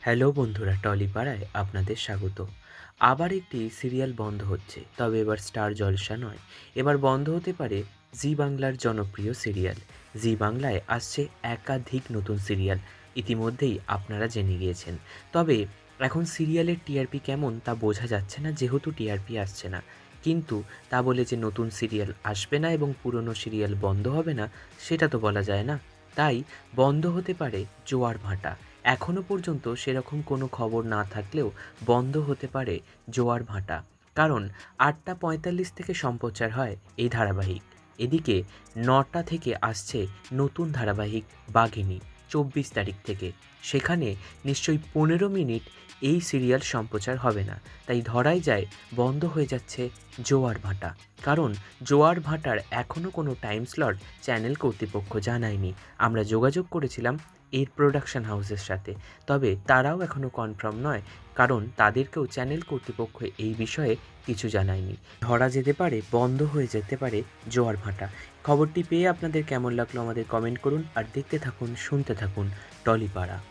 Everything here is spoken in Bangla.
হ্যালো বন্ধুরা, টলিপাড়ায় আপনাদের স্বাগত। আবার একটি সিরিয়াল বন্ধ হচ্ছে, তবে এবার স্টার জলসা নয়। এবার বন্ধ হতে পারে জি বাংলার জনপ্রিয় সিরিয়াল। জি বাংলায় আসছে একাধিক নতুন সিরিয়াল, ইতিমধ্যেই আপনারা জেনে গিয়েছেন। তবে এখন সিরিয়ালের টিআরপি কেমন তা বোঝা যাচ্ছে না, যেহেতু টিআরপি আসছে না। কিন্তু তা বলে যে নতুন সিরিয়াল আসবে না এবং পুরনো সিরিয়াল বন্ধ হবে না, সেটা তো বলা যায় না। তাই বন্ধ হতে পারে জোয়ার ভাটা। এখনও পর্যন্ত সেরকম কোনো খবর না থাকলেও বন্ধ হতে পারে জোয়ার ভাটা। কারণ ৮টা ৪৫ থেকে সম্প্রচার হয় এই ধারাবাহিক। এদিকে ৯টা থেকে আসছে নতুন ধারাবাহিক বাঘিনী ২৪ তারিখ থেকে। সেখানে নিশ্চয়ই ১৫ মিনিট এই সিরিয়াল সম্প্রচার হবে না। তাই ধরাই যায় বন্ধ হয়ে যাচ্ছে জোয়ার ভাটা। কারণ জোয়ার ভাটার এখনও কোনো টাইম স্লট চ্যানেল কর্তৃপক্ষ জানায়নি। আমরা যোগাযোগ করেছিলাম এর প্রোডাকশন হাউসের সাথে, তবে তারাও এখনও কনফার্ম নয়, কারণ তাদেরকেও চ্যানেল কর্তৃপক্ষ এই বিষয়ে কিছু জানায়নি। ধরা যেতে পারে বন্ধ হয়ে যেতে পারে জোয়ার ভাটা। খবরটি পেয়ে আপনাদের কেমন লাগলো আমাদের কমেন্ট করুন, আর দেখতে থাকুন, শুনতে থাকুন টলিপাড়া।